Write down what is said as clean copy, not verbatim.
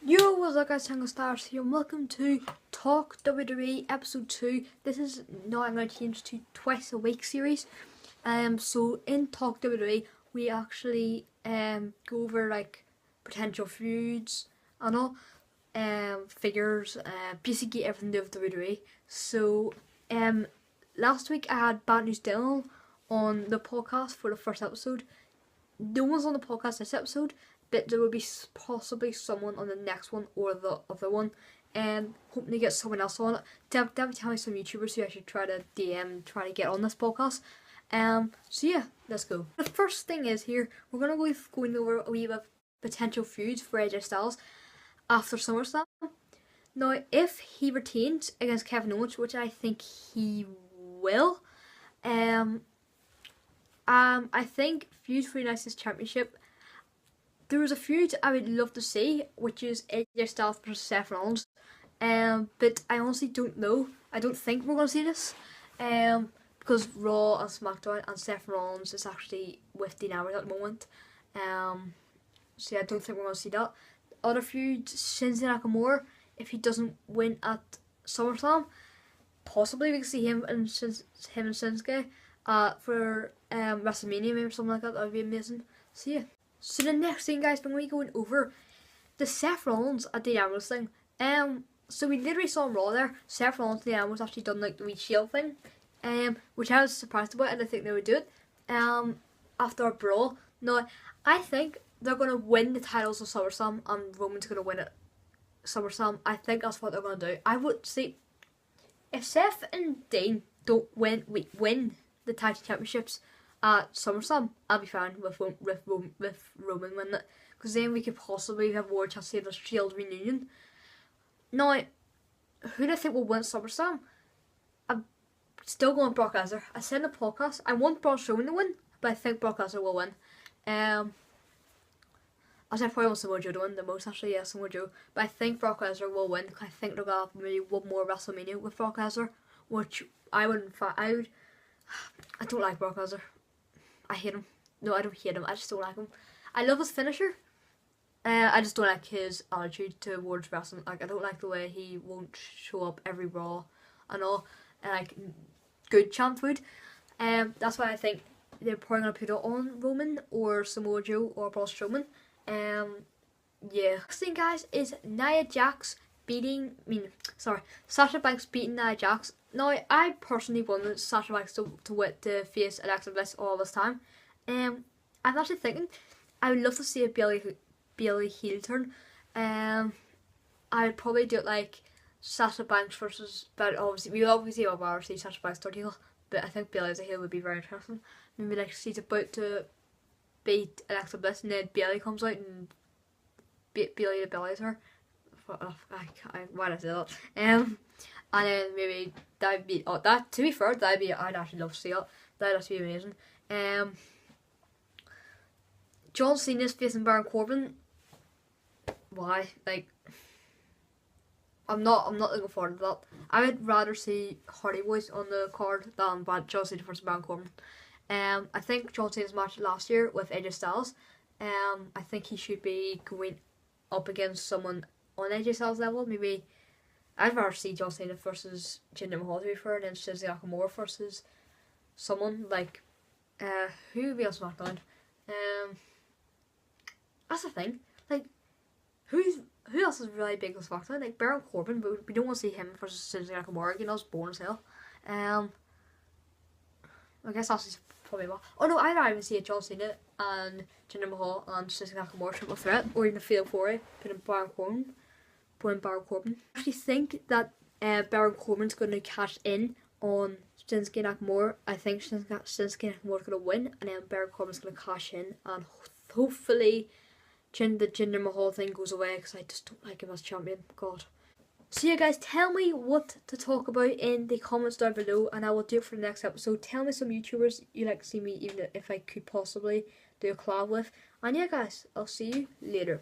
Yo, what's up guys, Tango Stars here and welcome to Talk WWE episode 2. This is now I'm going to change to twice a week series. So in Talk WWE we actually go over like potential feuds and all, figures, basically everything to do with WWE. So last week I had Bad News Dylan on the podcast for the first episode. No one's on the podcast this episode, but there will be possibly someone on the next one or the other one. Hoping to get someone else on it. Definitely tell me some YouTubers who I should try to DM, try to get on this podcast. So yeah, let's go. The first thing is here, we're going to go going over a wee bit of potential feuds for AJ Styles after SummerSlam. Now, if he retains against Kevin Owens, which I think he will, I think feuds for United States Championship. There is a feud I would love to see, which is AJ Styles versus Seth Rollins. But I honestly don't know. I don't think we're going to see this. Because Raw and SmackDown and Seth Rollins is actually with Dean Ambrose at the moment. So yeah, I don't think we're going to see that. Other feuds, Shinsuke Nakamura, if he doesn't win at SummerSlam, possibly we can see him and Shinsuke for WrestleMania, maybe something like that. That would be amazing. So yeah. So the next thing, guys, we're going to be going over the Seth Rollins at Dean Ambrose thing. So we literally saw on Raw there, Seth Rollins and Dean Ambrose actually done like the wee shield thing, which I was surprised about, and I think they would do it after a brawl. Now, I think they're going to win the titles of SummerSlam and Roman's going to win it SummerSlam. I think that's what they're going to do. I would say if Seth and Dean don't win the tag team championships at SummerSlam, I'll be fine with Roman winning it, because then we could possibly have more chance to see the Shield reunion. Now, who do I think will win SummerSlam? I'm still going Brock Lesnar. I said in the podcast I want Braun Strowman to win, but I think Brock Lesnar will win. I said probably want Samoa Joe to win the most, actually. Yeah, Samoa Joe, but I think Brock Lesnar will win. I think they're gonna have maybe one more WrestleMania with Brock Lesnar, which I wouldn't. I don't like Brock Lesnar. I hate him. No, I don't hate him. I just don't like him. I love his finisher. I just don't like his attitude towards wrestling. Like, I don't like the way he won't show up every Raw and all. And like good champ food. That's why I think they're probably gonna put it on Roman or Samoa Joe or Braun Strowman. Yeah. Next thing, guys, is Sasha Banks beating Nia Jax. Now, I personally wanted Sasha Banks to face Alexa Bliss all this time. I'm actually thinking I would love to see a Bayley heel turn. I would probably do it like Sasha Banks versus, but obviously we obviously would rather see Sasha Banks turn heel, but I think Bayley as a heel would be very interesting. Maybe like she's about to beat Alexa Bliss and then Bayley comes out and Bayley bellies her. Why did I say that? And then maybe that'd be that. To be fair, I'd actually love to see it. That'd actually be amazing. John Cena's facing Baron Corbin. Why? Like, I'm not looking forward to that. I would rather see Hardy Boys on the card than John Cena versus Baron Corbin. I think John Cena's match last year with AJ Styles. I think he should be going up against someone on AJ Styles level. Maybe I'd rather see John Cena versus Jinder Mahal, to be fair, and then Shinsuke Nakamura versus someone like who would be on SmackDown. That's the thing. Like, who else is really big on SmackDown? Like Baron Corbin, but we don't want to see him versus Shinsuke Nakamura. You know, it's boring as hell. I guess that's probably what. Oh no, I'd even see a John Cena and Jinder Mahal and Shinsuke Nakamura triple threat, or even a Fatal 4-way, putting Baron Corbin. I actually think that Baron Corbin's going to cash in on Shinsuke Nakamura. I think Shinsuke Nakamura's going to win, and then Baron Corbin's going to cash in, and hopefully the Jinder Mahal thing goes away, because I just don't like him as champion. God. So yeah, guys, tell me what to talk about in the comments down below, and I will do it for the next episode. Tell me some YouTubers you like to see me, even if I could possibly do a collab with. And yeah, guys, I'll see you later.